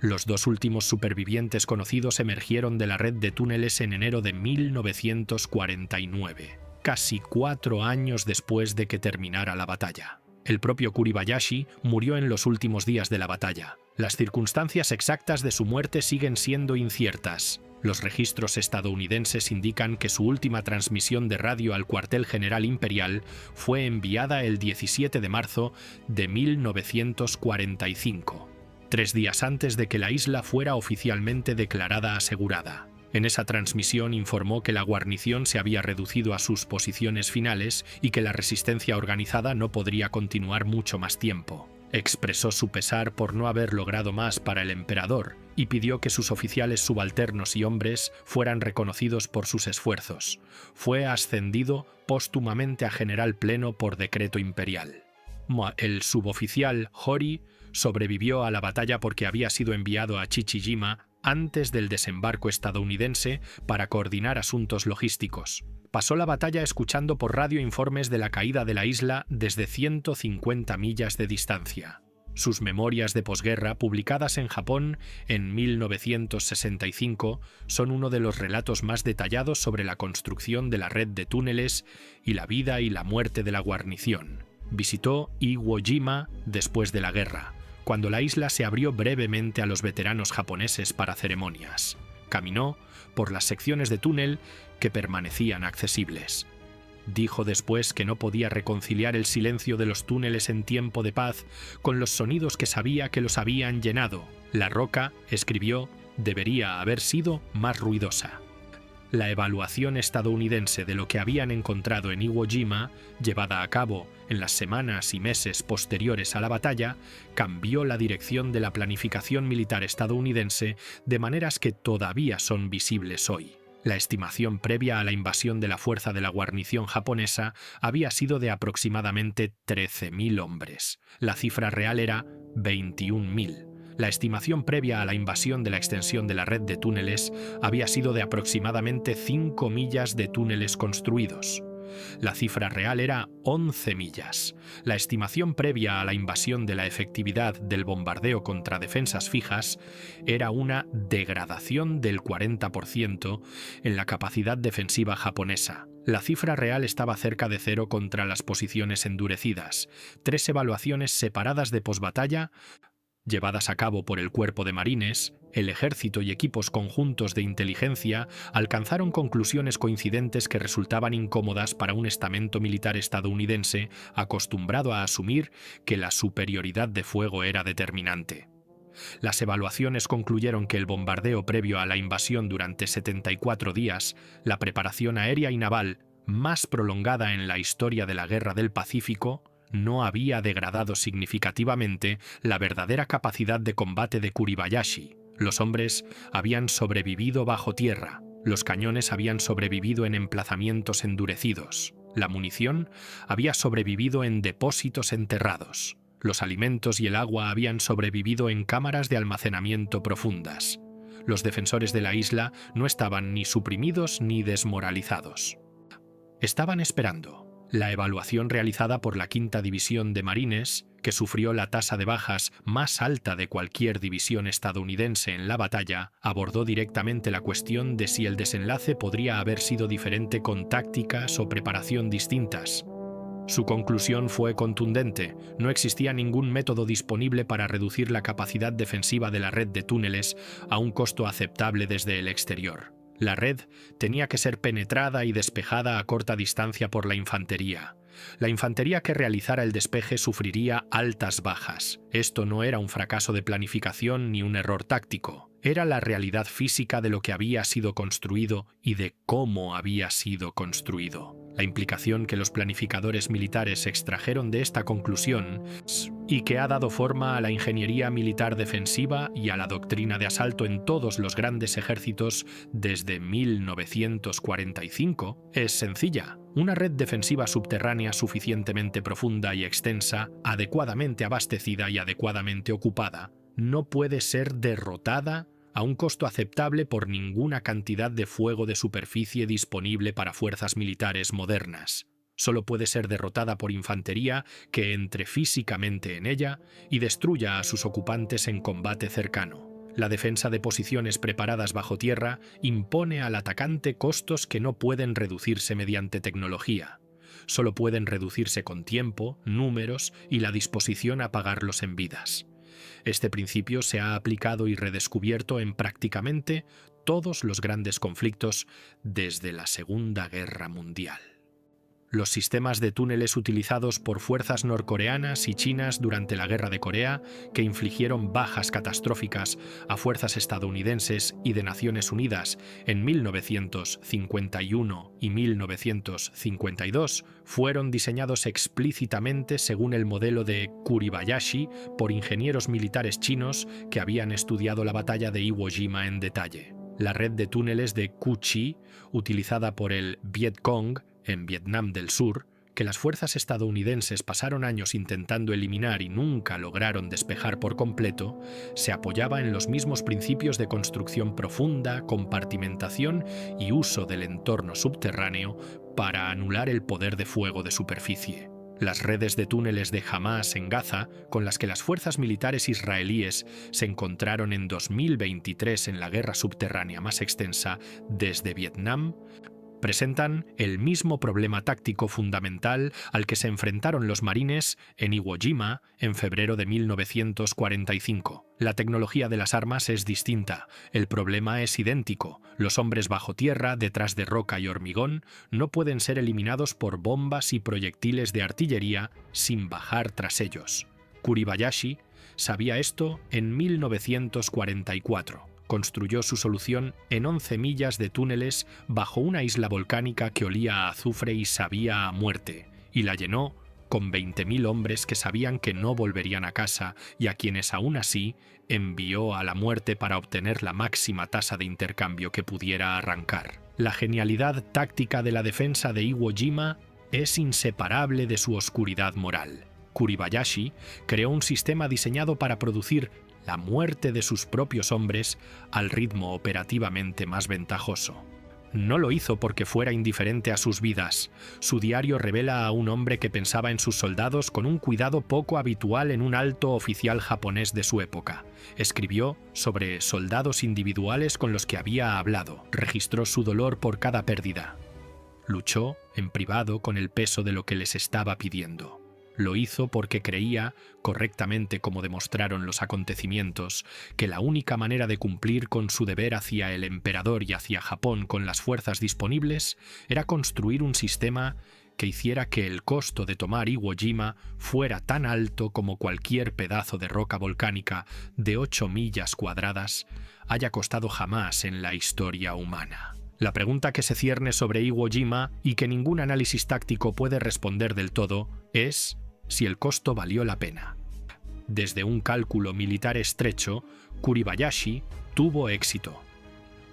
Los 2 últimos supervivientes conocidos emergieron de la red de túneles en enero de 1949, casi 4 años después de que terminara la batalla. El propio Kuribayashi murió en los últimos días de la batalla. Las circunstancias exactas de su muerte siguen siendo inciertas. Los registros estadounidenses indican que su última transmisión de radio al cuartel general imperial fue enviada el 17 de marzo de 1945. 3 días antes de que la isla fuera oficialmente declarada asegurada. En esa transmisión informó que la guarnición se había reducido a sus posiciones finales y que la resistencia organizada no podría continuar mucho más tiempo. Expresó su pesar por no haber logrado más para el emperador y pidió que sus oficiales subalternos y hombres fueran reconocidos por sus esfuerzos. Fue ascendido póstumamente a general pleno por decreto imperial. El suboficial Hori sobrevivió a la batalla porque había sido enviado a Chichijima antes del desembarco estadounidense para coordinar asuntos logísticos. Pasó la batalla escuchando por radio informes de la caída de la isla desde 150 millas de distancia. Sus memorias de posguerra, publicadas en Japón en 1965, son uno de los relatos más detallados sobre la construcción de la red de túneles y la vida y la muerte de la guarnición. Visitó Iwo Jima después de la guerra, cuando la isla se abrió brevemente a los veteranos japoneses para ceremonias. Caminó por las secciones de túnel que permanecían accesibles. Dijo después que no podía reconciliar el silencio de los túneles en tiempo de paz con los sonidos que sabía que los habían llenado. La roca, escribió, debería haber sido más ruidosa. La evaluación estadounidense de lo que habían encontrado en Iwo Jima, llevada a cabo en las semanas y meses posteriores a la batalla, cambió la dirección de la planificación militar estadounidense de maneras que todavía son visibles hoy. La estimación previa a la invasión de la fuerza de la guarnición japonesa había sido de aproximadamente 13.000 hombres. La cifra real era 21.000. La estimación previa a la invasión de la extensión de la red de túneles había sido de aproximadamente 5 millas de túneles construidos. La cifra real era 11 millas. La estimación previa a la invasión de la efectividad del bombardeo contra defensas fijas era una degradación del 40% en la capacidad defensiva japonesa. La cifra real estaba cerca de cero contra las posiciones endurecidas. 3 evaluaciones separadas de posbatalla llevadas a cabo por el Cuerpo de Marines, el Ejército y equipos conjuntos de inteligencia alcanzaron conclusiones coincidentes que resultaban incómodas para un estamento militar estadounidense acostumbrado a asumir que la superioridad de fuego era determinante. Las evaluaciones concluyeron que el bombardeo previo a la invasión durante 74 días, la preparación aérea y naval más prolongada en la historia de la Guerra del Pacífico, no había degradado significativamente la verdadera capacidad de combate de Kuribayashi. Los hombres habían sobrevivido bajo tierra, los cañones habían sobrevivido en emplazamientos endurecidos, la munición había sobrevivido en depósitos enterrados, los alimentos y el agua habían sobrevivido en cámaras de almacenamiento profundas. Los defensores de la isla no estaban ni suprimidos ni desmoralizados. Estaban esperando. La evaluación realizada por la Quinta División de Marines, que sufrió la tasa de bajas más alta de cualquier división estadounidense en la batalla, abordó directamente la cuestión de si el desenlace podría haber sido diferente con tácticas o preparación distintas. Su conclusión fue contundente: no existía ningún método disponible para reducir la capacidad defensiva de la red de túneles a un costo aceptable desde el exterior. La red tenía que ser penetrada y despejada a corta distancia por la infantería. La infantería que realizara el despeje sufriría altas bajas. Esto no era un fracaso de planificación ni un error táctico. Era la realidad física de lo que había sido construido y de cómo había sido construido. La implicación que los planificadores militares extrajeron de esta conclusión y que ha dado forma a la ingeniería militar defensiva y a la doctrina de asalto en todos los grandes ejércitos desde 1945 es sencilla. Una red defensiva subterránea suficientemente profunda y extensa, adecuadamente abastecida y adecuadamente ocupada, no puede ser derrotada a un costo aceptable por ninguna cantidad de fuego de superficie disponible para fuerzas militares modernas. Solo puede ser derrotada por infantería que entre físicamente en ella y destruya a sus ocupantes en combate cercano. La defensa de posiciones preparadas bajo tierra impone al atacante costos que no pueden reducirse mediante tecnología. Solo pueden reducirse con tiempo, números y la disposición a pagarlos en vidas. Este principio se ha aplicado y redescubierto en prácticamente todos los grandes conflictos desde la Segunda Guerra Mundial. Los sistemas de túneles utilizados por fuerzas norcoreanas y chinas durante la Guerra de Corea, que infligieron bajas catastróficas a fuerzas estadounidenses y de Naciones Unidas en 1951 y 1952, fueron diseñados explícitamente según el modelo de Kuribayashi por ingenieros militares chinos que habían estudiado la batalla de Iwo Jima en detalle. La red de túneles de Cu Chi, utilizada por el Vietcong en Vietnam del Sur, que las fuerzas estadounidenses pasaron años intentando eliminar y nunca lograron despejar por completo, se apoyaba en los mismos principios de construcción profunda, compartimentación y uso del entorno subterráneo para anular el poder de fuego de superficie. Las redes de túneles de Hamás en Gaza, con las que las fuerzas militares israelíes se encontraron en 2023 en la guerra subterránea más extensa desde Vietnam, presentan el mismo problema táctico fundamental al que se enfrentaron los marines en Iwo Jima en febrero de 1945. La tecnología de las armas es distinta, el problema es idéntico. Los hombres bajo tierra, detrás de roca y hormigón, no pueden ser eliminados por bombas y proyectiles de artillería sin bajar tras ellos. Kuribayashi sabía esto en 1944. Construyó su solución en 11 millas de túneles bajo una isla volcánica que olía a azufre y sabía a muerte, y la llenó con 20.000 hombres que sabían que no volverían a casa y a quienes aún así envió a la muerte para obtener la máxima tasa de intercambio que pudiera arrancar. La genialidad táctica de la defensa de Iwo Jima es inseparable de su oscuridad moral. Kuribayashi creó un sistema diseñado para producir la muerte de sus propios hombres al ritmo operativamente más ventajoso. No lo hizo porque fuera indiferente a sus vidas. Su diario revela a un hombre que pensaba en sus soldados con un cuidado poco habitual en un alto oficial japonés de su época. Escribió sobre soldados individuales con los que había hablado. Registró su dolor por cada pérdida. Luchó en privado con el peso de lo que les estaba pidiendo. Lo hizo porque creía, correctamente como demostraron los acontecimientos, que la única manera de cumplir con su deber hacia el emperador y hacia Japón con las fuerzas disponibles era construir un sistema que hiciera que el costo de tomar Iwo Jima fuera tan alto como cualquier pedazo de roca volcánica de 8 millas cuadradas haya costado jamás en la historia humana. La pregunta que se cierne sobre Iwo Jima y que ningún análisis táctico puede responder del todo es si el costo valió la pena. Desde un cálculo militar estrecho, Kuribayashi tuvo éxito.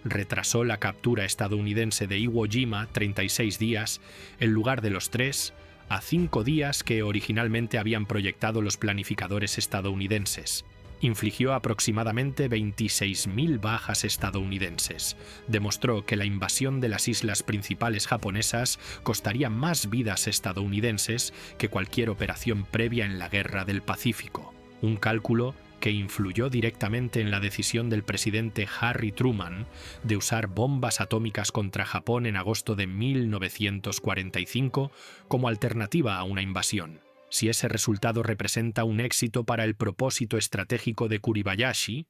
Retrasó la captura estadounidense de Iwo Jima 36 días, en lugar de los 3 a 5 días que originalmente habían proyectado los planificadores estadounidenses. Infligió aproximadamente 26.000 bajas estadounidenses. Demostró que la invasión de las islas principales japonesas costaría más vidas estadounidenses que cualquier operación previa en la Guerra del Pacífico. Un cálculo que influyó directamente en la decisión del presidente Harry Truman de usar bombas atómicas contra Japón en agosto de 1945 como alternativa a una invasión. Si ese resultado representa un éxito para el propósito estratégico de Kuribayashi,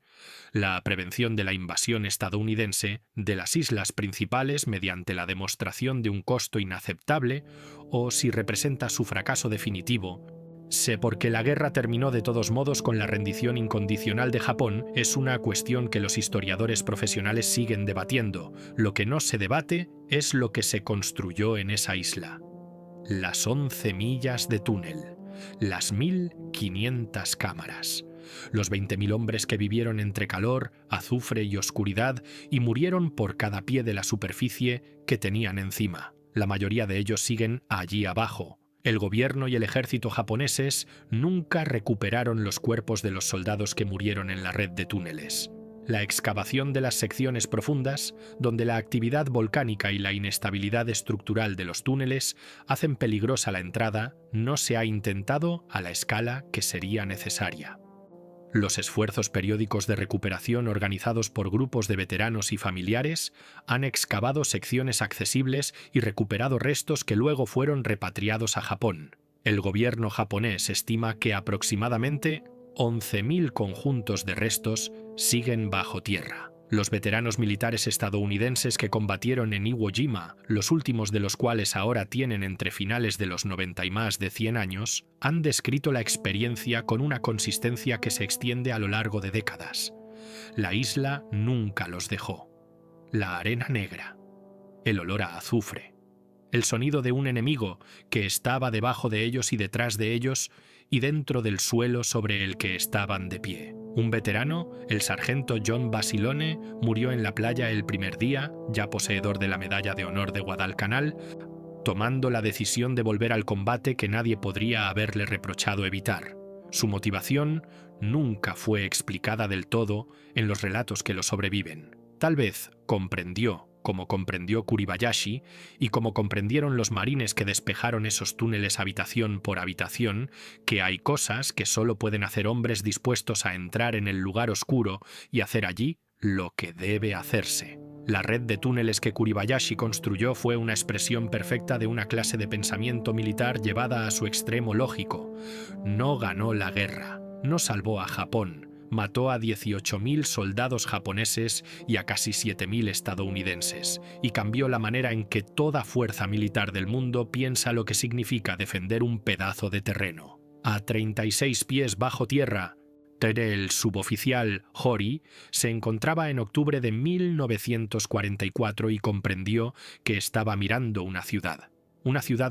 la prevención de la invasión estadounidense de las islas principales mediante la demostración de un costo inaceptable, o si representa su fracaso definitivo, sé porque la guerra terminó de todos modos con la rendición incondicional de Japón, es una cuestión que los historiadores profesionales siguen debatiendo. Lo que no se debate es lo que se construyó en esa isla. Las 11 millas de túnel, las 1.500 cámaras, los 20.000 hombres que vivieron entre calor, azufre y oscuridad y murieron por cada pie de la superficie que tenían encima. La mayoría de ellos siguen allí abajo. El gobierno y el ejército japoneses nunca recuperaron los cuerpos de los soldados que murieron en la red de túneles. La excavación de las secciones profundas, donde la actividad volcánica y la inestabilidad estructural de los túneles hacen peligrosa la entrada, no se ha intentado a la escala que sería necesaria. Los esfuerzos periódicos de recuperación organizados por grupos de veteranos y familiares han excavado secciones accesibles y recuperado restos que luego fueron repatriados a Japón. El gobierno japonés estima que aproximadamente 11.000 conjuntos de restos siguen bajo tierra. Los veteranos militares estadounidenses que combatieron en Iwo Jima, los últimos de los cuales ahora tienen entre finales de los 90 y más de 100 años, han descrito la experiencia con una consistencia que se extiende a lo largo de décadas. La isla nunca los dejó. La arena negra, el olor a azufre, el sonido de un enemigo que estaba debajo de ellos y detrás de ellos y dentro del suelo sobre el que estaban de pie. Un veterano, el sargento John Basilone, murió en la playa el primer día, ya poseedor de la Medalla de Honor de Guadalcanal, tomando la decisión de volver al combate que nadie podría haberle reprochado evitar. Su motivación nunca fue explicada del todo en los relatos que lo sobreviven. Tal vez comprendió, como comprendió Kuribayashi y como comprendieron los marines que despejaron esos túneles habitación por habitación, que hay cosas que solo pueden hacer hombres dispuestos a entrar en el lugar oscuro y hacer allí lo que debe hacerse. La red de túneles que Kuribayashi construyó fue una expresión perfecta de una clase de pensamiento militar llevada a su extremo lógico. No ganó la guerra, no salvó a Japón, mató a 18.000 soldados japoneses y a casi 7.000 estadounidenses, y cambió la manera en que toda fuerza militar del mundo piensa lo que significa defender un pedazo de terreno. A 36 pies bajo tierra, el suboficial Hori se encontraba en octubre de 1944 y comprendió que estaba mirando una ciudad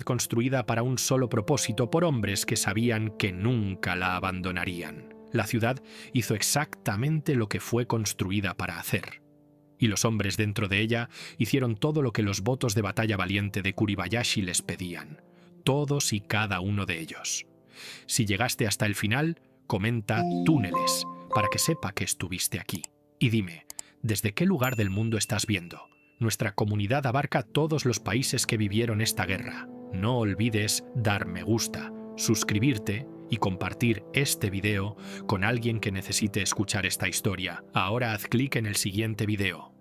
construida para un solo propósito por hombres que sabían que nunca la abandonarían. La ciudad hizo exactamente lo que fue construida para hacer. Y los hombres dentro de ella hicieron todo lo que los votos de batalla valiente de Kuribayashi les pedían. Todos y cada uno de ellos. Si llegaste hasta el final, comenta túneles, para que sepa que estuviste aquí. Y dime, ¿desde qué lugar del mundo estás viendo? Nuestra comunidad abarca todos los países que vivieron esta guerra. No olvides dar me gusta, suscribirte y compartir este video con alguien que necesite escuchar esta historia. Ahora haz clic en el siguiente video.